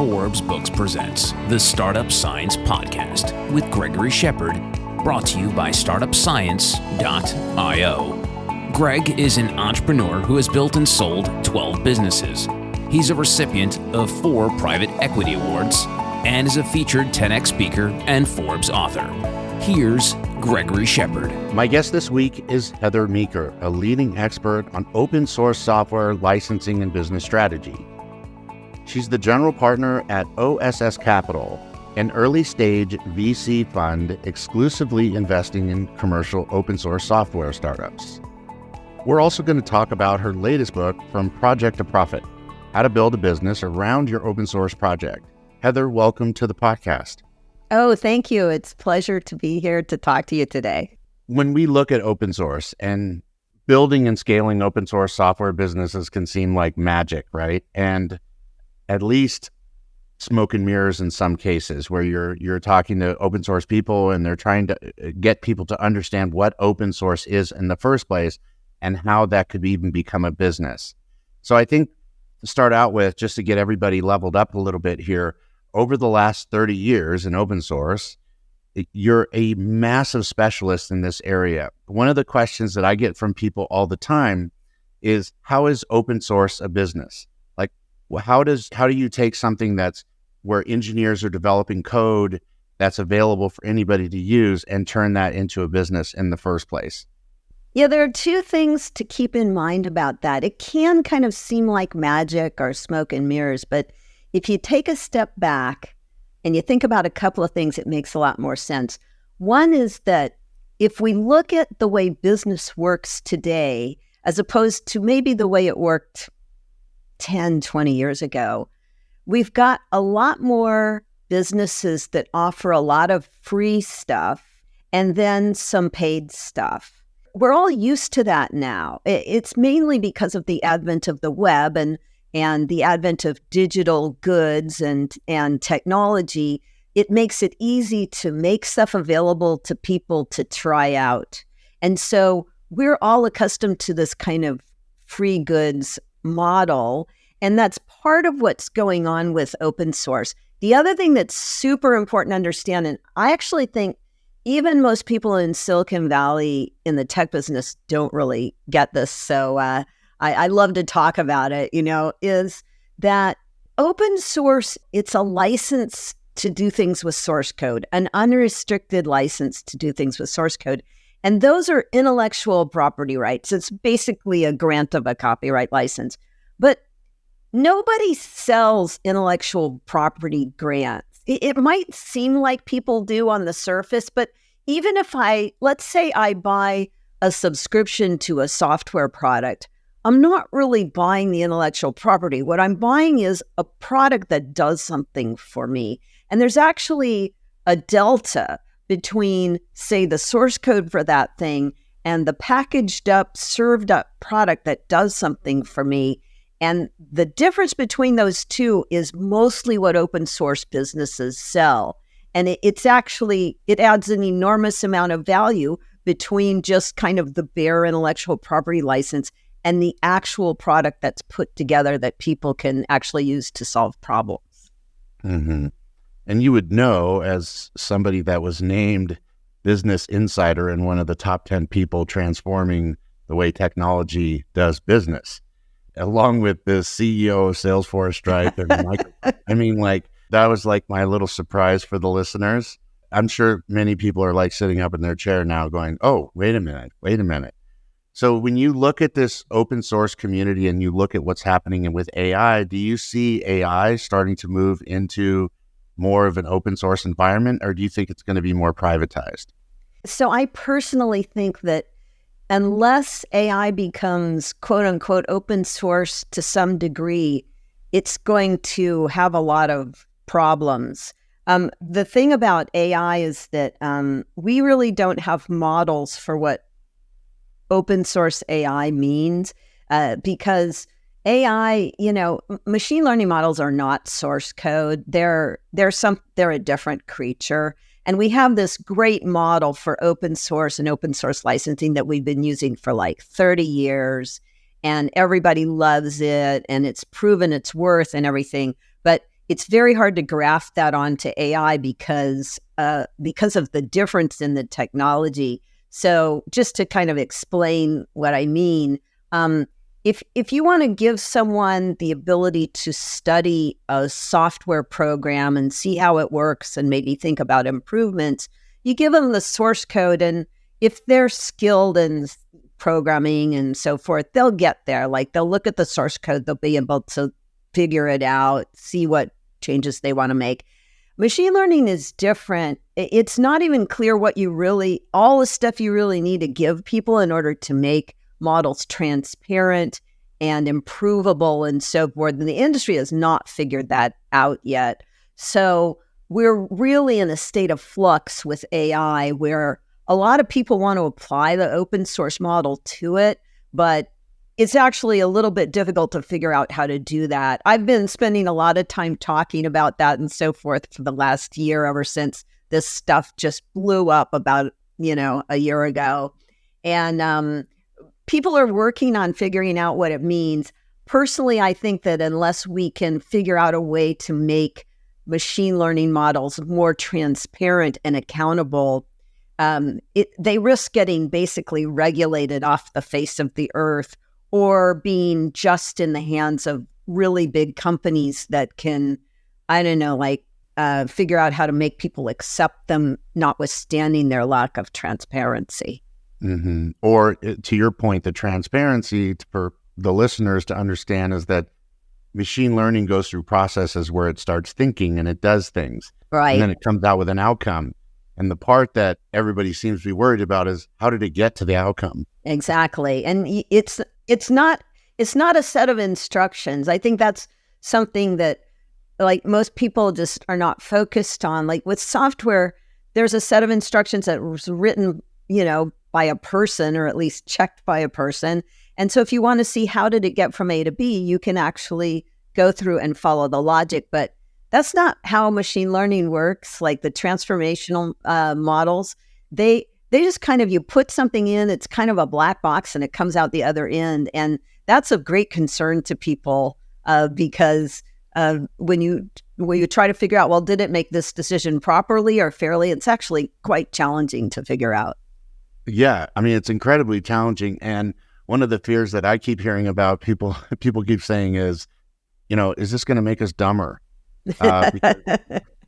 Forbes Books presents the Startup Science Podcast with Gregory Shepard, brought to you by StartupScience.io. Greg is an entrepreneur who has built and sold 12 businesses. He's a recipient of 4 private equity awards and is a featured 10X speaker and Forbes author. Here's Gregory Shepard. My guest this week is Heather Meeker, a leading expert on open source software licensing and business strategy. She's the general partner at OSS Capital, an early-stage VC fund exclusively investing in commercial open source software startups. We're also going to talk about her latest book, From Project to Profit, How to Build a Business Around Your Open Source Project. Heather, welcome to the podcast. Oh, thank you. It's a pleasure to be here to talk to you today. When we look at open source, and building and scaling open source software businesses can seem like magic, right? And at least smoke and mirrors in some cases, where you're talking to open source people and they're trying to get people to understand what open source is in the first place and how that could even become a business. So I think to start out with, just to get everybody leveled up a little bit here, over the last 30 years in open source, you're a massive specialist in this area. One of the questions that I get from people all the time is, how is open source a business? Like, how do you take something that's where engineers are developing code that's available for anybody to use and turn that into a business in the first place? Yeah, there are 2 things to keep in mind about that. It can kind of seem like magic or smoke and mirrors, but if you take a step back and you think about a couple of things, it makes a lot more sense. One is that if we look at the way business works today, as opposed to maybe the way it worked 10, 20 years ago, we've got a lot more businesses that offer a lot of free stuff and then some paid stuff. We're all used to that now. It's mainly because of the advent of the web and the advent of digital goods and technology. It makes it easy to make stuff available to people to try out. And so we're all accustomed to this kind of free goods model, and that's part of what's going on with open source. The other thing that's super important to understand, and I actually think even most people in Silicon Valley in the tech business don't really get this, so I love to talk about it, is that open source, it's a license to do things with source code, an unrestricted license to do things with source code. And those are intellectual property rights. It's basically a grant of a copyright license. But nobody sells intellectual property grants. It might seem like people do on the surface, but even if let's say I buy a subscription to a software product, I'm not really buying the intellectual property. What I'm buying is a product that does something for me. And there's actually a delta between, say, the source code for that thing and the packaged up, served up product that does something for me. And the difference between those two is mostly what open source businesses sell. And it adds an enormous amount of value between just kind of the bare intellectual property license and the actual product that's put together that people can actually use to solve problems. Mm-hmm. And you would know, as somebody that was named Business Insider and one of the top 10 people transforming the way technology does business, along with the CEO of Salesforce, Stripe, and Microsoft. That was like my little surprise for the listeners. I'm sure many people are like sitting up in their chair now going, oh, wait a minute. So when you look at this open source community and you look at what's happening with AI, do you see AI starting to move into more of an open source environment, or do you think it's going to be more privatized? So I personally think that unless AI becomes quote unquote open source to some degree, it's going to have a lot of problems. The thing about AI is that we really don't have models for what open source AI means, because AI, machine learning models are not source code. They're a different creature. And we have this great model for open source and open source licensing that we've been using for like 30 years, and everybody loves it, and it's proven its worth and everything. But it's very hard to graft that onto AI because of the difference in the technology. So just to kind of explain what I mean, if you want to give someone the ability to study a software program and see how it works and maybe think about improvements, you give them the source code, and if they're skilled in programming and so forth, they'll get there. Like they'll look at the source code, they'll be able to figure it out, see what changes they want to make. Machine learning is different. It's not even clear all the stuff you really need to give people in order to make models transparent and improvable and so forth. And the industry has not figured that out yet. So we're really in a state of flux with AI where a lot of people want to apply the open source model to it, but it's actually a little bit difficult to figure out how to do that. I've been spending a lot of time talking about that and so forth for the last year, ever since this stuff just blew up about, a year ago. And people are working on figuring out what it means. Personally, I think that unless we can figure out a way to make machine learning models more transparent and accountable, they risk getting basically regulated off the face of the earth, or being just in the hands of really big companies that can, figure out how to make people accept them, notwithstanding their lack of transparency. Mm-hmm. Or to your point, the transparency for the listeners to understand is that machine learning goes through processes where it starts thinking and it does things. Right. And then it comes out with an outcome. And the part that everybody seems to be worried about is, how did it get to the outcome? Exactly. And it's not a set of instructions. I think that's something that like most people just are not focused on. Like with software, there's a set of instructions that was written, by a person, or at least checked by a person. And so if you want to see how did it get from A to B, you can actually go through and follow the logic. But that's not how machine learning works. Like the transformational models, they just kind of, you put something in, it's kind of a black box and it comes out the other end. And that's of great concern to people because when you try to figure out, well, did it make this decision properly or fairly? It's actually quite challenging to figure out. Yeah, I mean, it's incredibly challenging. And one of the fears that I keep hearing about, people keep saying is, is this going to make us dumber? Because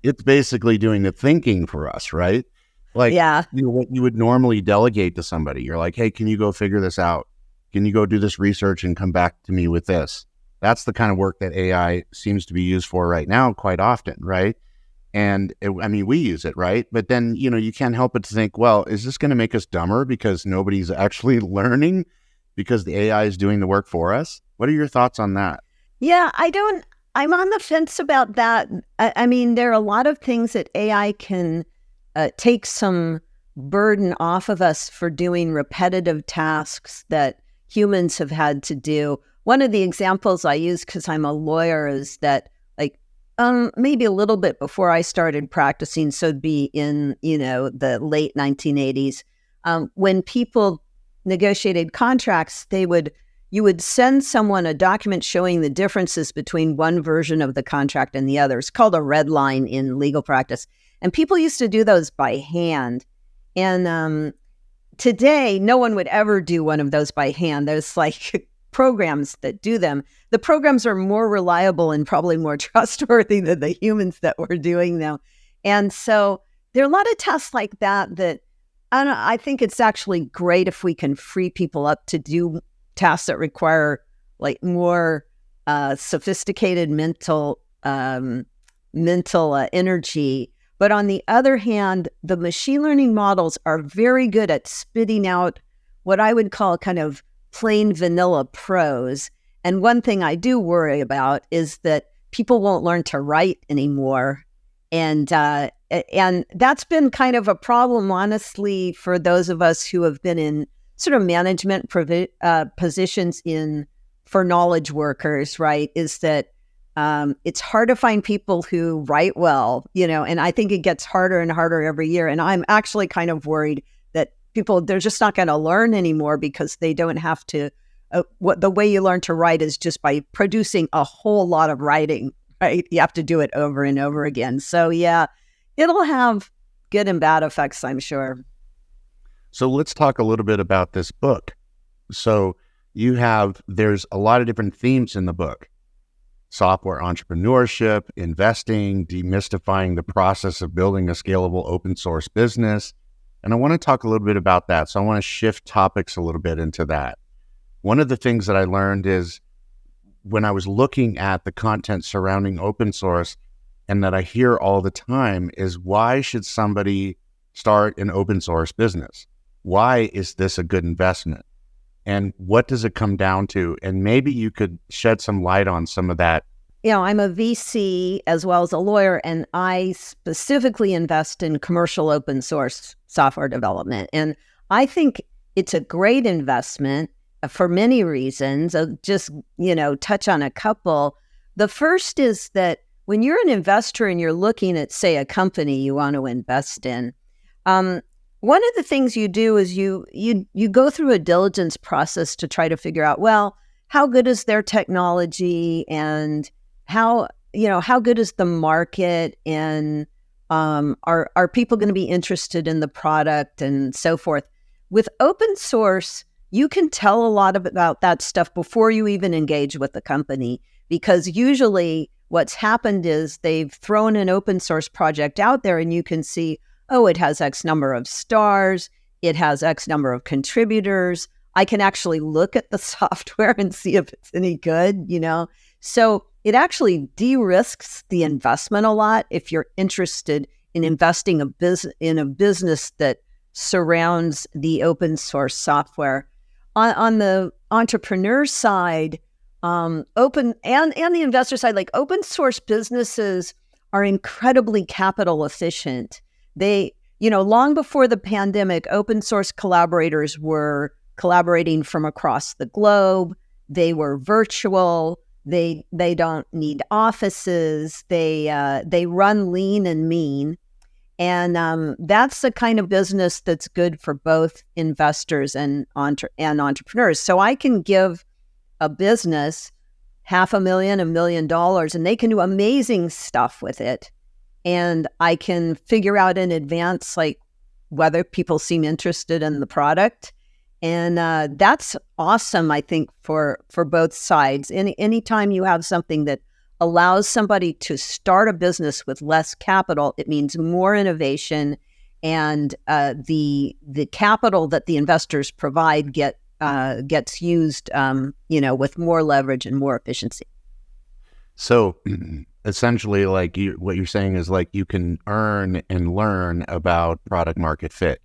it's basically doing the thinking for us, right? Like, yeah. What you would normally delegate to somebody. You're like, hey, can you go figure this out? Can you go do this research and come back to me with this? That's the kind of work that AI seems to be used for right now quite often, right? And we use it, right? But then, you can't help but to think, well, is this going to make us dumber because nobody's actually learning because the AI is doing the work for us? What are your thoughts on that? Yeah, I'm on the fence about that. I mean, there are a lot of things that AI can take some burden off of us for doing repetitive tasks that humans have had to do. One of the examples I use, because I'm a lawyer, is that maybe a little bit before I started practicing, so it'd be in, the late 1980s, when people negotiated contracts, you would send someone a document showing the differences between one version of the contract and the other. It's called a red line in legal practice. And people used to do those by hand. And today, no one would ever do one of those by hand. There's like programs that do them. The programs are more reliable and probably more trustworthy than the humans that we're doing them. And so there are a lot of tasks like that I think it's actually great if we can free people up to do tasks that require like more sophisticated mental energy. But on the other hand, the machine learning models are very good at spitting out what I would call kind of plain vanilla prose. And one thing I do worry about is that people won't learn to write anymore. And that's been kind of a problem, honestly, for those of us who have been in sort of management positions for knowledge workers, right? Is that it's hard to find people who write well, and I think it gets harder and harder every year. And I'm actually kind of worried that they're just not going to learn anymore because they don't have to. The way you learn to write is just by producing a whole lot of writing. right? You have to do it over and over again. So yeah, it'll have good and bad effects, I'm sure. So let's talk a little bit about this book. So there's a lot of different themes in the book: software entrepreneurship, investing, demystifying the process of building a scalable open source business. And I want to talk a little bit about that. So I want to shift topics a little bit into that. One of the things that I learned is when I was looking at the content surrounding open source, and that I hear all the time, is why should somebody start an open source business? Why is this a good investment? And what does it come down to? And maybe you could shed some light on some of that. I'm a VC as well as a lawyer, and I specifically invest in commercial open source software development. And I think it's a great investment for many reasons. I'll just, touch on a couple. The first is that when you're an investor and you're looking at, say, a company you want to invest in, one of the things you do is you go through a diligence process to try to figure out, well, how good is their technology, and how good is the market, and are people going to be interested in the product, and so forth. With open source, you can tell a lot about that stuff before you even engage with the company, because usually what's happened is they've thrown an open source project out there, and you can see, oh, it has X number of stars, it has X number of contributors. I can actually look at the software and see if it's any good, So it actually de-risks the investment a lot if you're interested in investing in a business that surrounds the open source software. On the entrepreneur side, open and the investor side, like open source businesses are incredibly capital efficient. They, long before the pandemic, open source collaborators were collaborating from across the globe. They were virtual. They don't need offices. They run lean and mean. And that's the kind of business that's good for both investors and entrepreneurs. So I can give a business $500,000, $1 million, and they can do amazing stuff with it. And I can figure out in advance, like, whether people seem interested in the product. And that's awesome, I think, for both sides. Anytime you have something that allows somebody to start a business with less capital, it means more innovation, and the capital that the investors provide gets used, with more leverage and more efficiency. So essentially, what you're saying is, you can earn and learn about product market fit.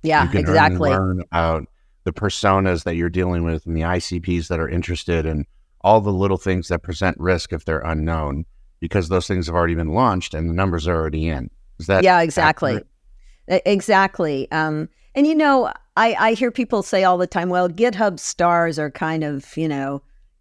Yeah, you can exactly. Earn and learn about the personas that you're dealing with and the ICPs that are interested, and all the little things that present risk if they're unknown, because those things have already been launched and the numbers are already in. Is that? Yeah, exactly. Accurate? Exactly. And I hear people say all the time, well, GitHub stars are kind of,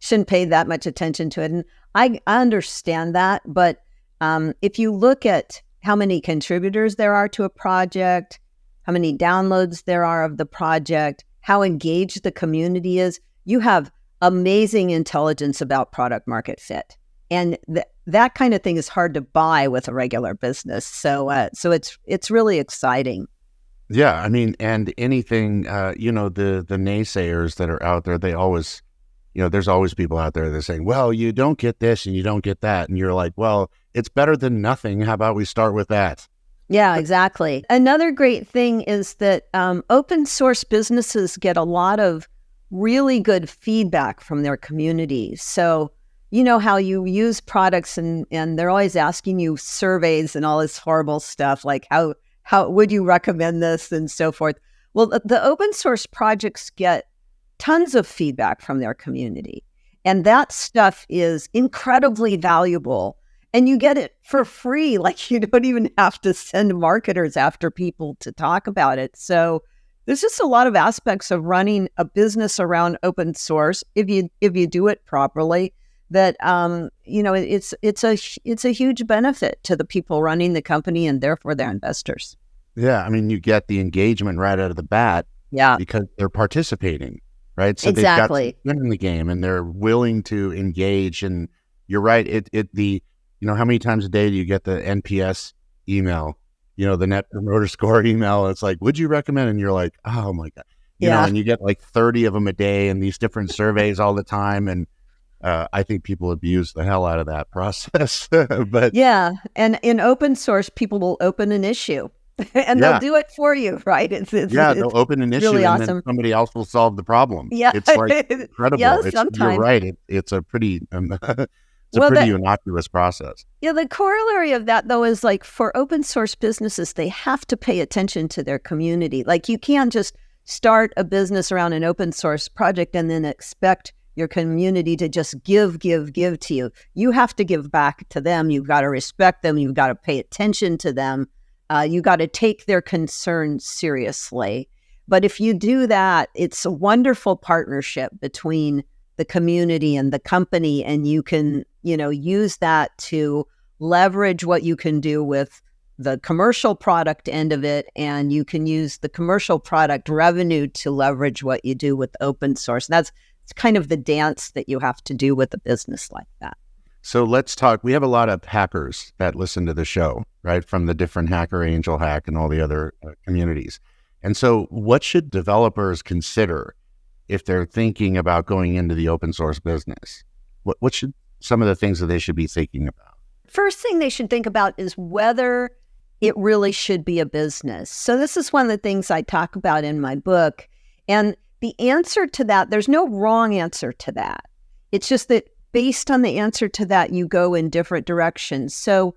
shouldn't pay that much attention to it. And I understand that. But if you look at how many contributors there are to a project, how many downloads there are of the project, how engaged the community is, you have amazing intelligence about product market fit. And that kind of thing is hard to buy with a regular business. So it's really exciting. Yeah, I mean, and anything, the naysayers that are out there, they always, there's always people out there that are saying, well, you don't get this and you don't get that. And you're like, well, it's better than nothing. How about we start with that? Yeah, exactly. Another great thing is that open source businesses get a lot of really good feedback from their communities. So, how you use products and they're always asking you surveys and all this horrible stuff, like how would you recommend this and so forth. Well, the open source projects get tons of feedback from their community. And that stuff is incredibly valuable. And you get it for free. Like, you don't even have to send marketers after people to talk about it. So there's just a lot of aspects of running a business around open source, if you do it properly, that it's a huge benefit to the people running the company and therefore their investors. Yeah, I mean, you get the engagement right out of the bat. Yeah, because they're participating, right? So exactly. They've got skin in the game and they're willing to engage. And you're right. The how many times a day do you get the NPS email, the Net Promoter Score email? It's like, would you recommend? And you're like, oh my God, and you get like 30 of them a day and these different surveys all the time. And I think people abuse the hell out of that process. But yeah. And in open source, people will open an issue and they'll do it for you, right? They'll open an issue really and awesome. then somebody else will solve the problem. Yeah. It's like incredible. Yeah, You're sometimes. right. It's a pretty, pretty innocuous process. Yeah, the corollary of that, though, is like for open source businesses, they have to pay attention to their community. Like you can't just start a business around an open source project and then expect your community to just give to you. You have to give back to them. You've got to respect them. You've got to pay attention to them. You got to take their concerns seriously. But if you do that, it's a wonderful partnership between the community and the company, and you can, use that to leverage what you can do with the commercial product end of it, and you can use the commercial product revenue to leverage what you do with open source. And it's kind of the dance that you have to do with a business like that. So let's talk. We have a lot of hackers that listen to the show, right? From the different Hacker, Angel Hack, and all the other communities. And so what should developers consider if they're thinking about going into the open source business? What should some of the things that they should be thinking about? First thing they should think about is whether it really should be a business. So this is one of the things I talk about in my book. And the answer to that, there's no wrong answer to that. It's just that based on the answer to that, you go in different directions. So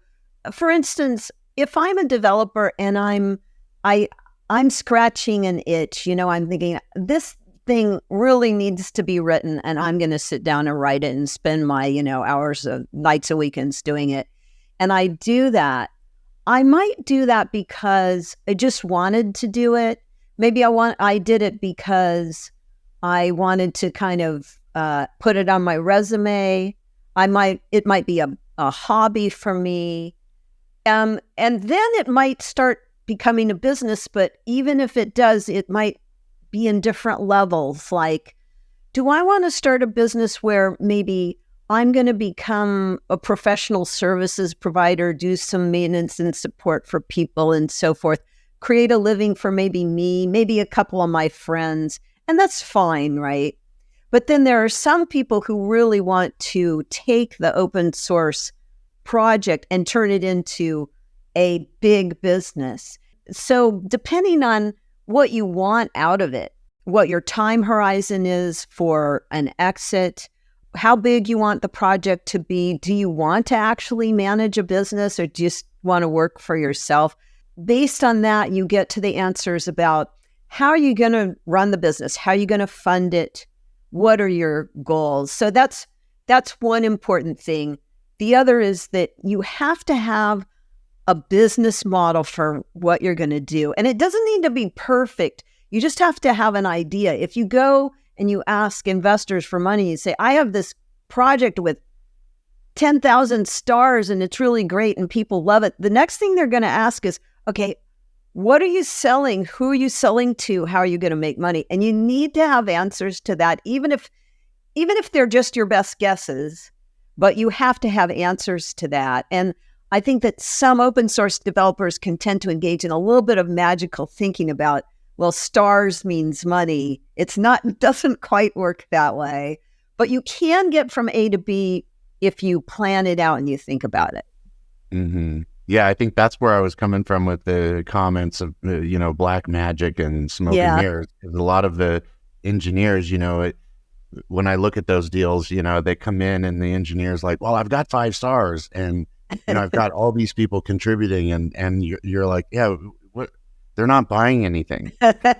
for instance, if I'm a developer and I'm scratching an itch, I'm thinking this thing really needs to be written and I'm going to sit down and write it and spend my, hours of nights and weekends doing it. And I do that. I might do that because I just wanted to do it. Maybe I did it because I wanted to kind of put it on my resume. It might be a hobby for me. And then it might start becoming a business, but even if it does, it might be in different levels. Like, do I want to start a business where maybe I'm going to become a professional services provider, do some maintenance and support for people and so forth, create a living for maybe me, maybe a couple of my friends, and that's fine, right? But then there are some people who really want to take the open source project and turn it into a big business. So depending on what you want out of it, what your time horizon is for an exit, how big you want the project to be, do you want to actually manage a business or just want to work for yourself? Based on that, you get to the answers about how are you going to run the business? How are you going to fund it? What are your goals? So that's one important thing. The other is that you have to have a business model for what you're going to do. And it doesn't need to be perfect. You just have to have an idea. If you go and you ask investors for money, you say, I have this project with 10,000 stars and it's really great and people love it. The next thing they're going to ask is, okay, what are you selling? Who are you selling to? How are you going to make money? And you need to have answers to that, even if they're just your best guesses, but you have to have answers to that. And I think that some open source developers can tend to engage in a little bit of magical thinking about, well, stars means money. It doesn't quite work that way, but you can get from A to B if you plan it out and you think about it. Mm-hmm. Yeah, I think that's where I was coming from with the comments of, black magic and smoke and mirrors. Because a lot of the engineers, when I look at those deals, they come in and the engineer's like, well, I've got 5 stars and, I've got all these people contributing and you're like, yeah, what? They're not buying anything.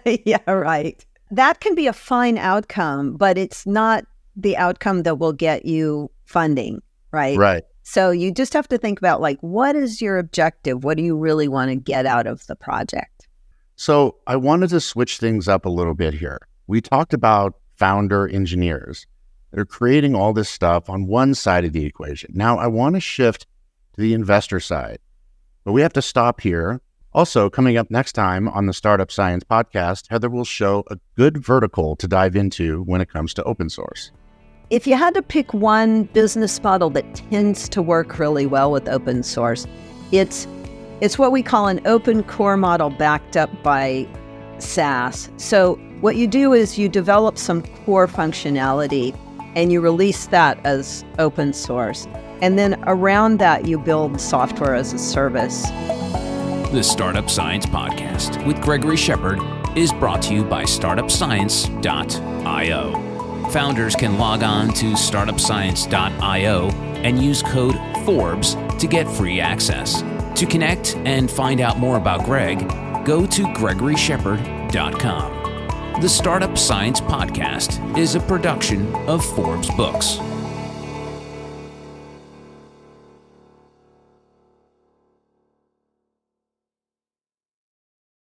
Yeah, right. That can be a fine outcome, but it's not the outcome that will get you funding, right? Right. So you just have to think about what is your objective? What do you really want to get out of the project? So I wanted to switch things up a little bit here. We talked about founder engineers that are creating all this stuff on one side of the equation. Now I want to shift to the investor side, but we have to stop here. Also, coming up next time on the Startup Science Podcast, Heather will show a good vertical to dive into when it comes to open source. if you had to pick one business model that tends to work really well with open source, it's what we call an open core model backed up by SaaS. So what you do is you develop some core functionality and you release that as open source. And then around that, you build software as a service. The Startup Science Podcast with Gregory Shepard is brought to you by startupscience.io. Founders can log on to startupscience.io and use code FORBES to get free access. To connect and find out more about Greg, go to gregoryshepard.com. The Startup Science Podcast is a production of Forbes Books.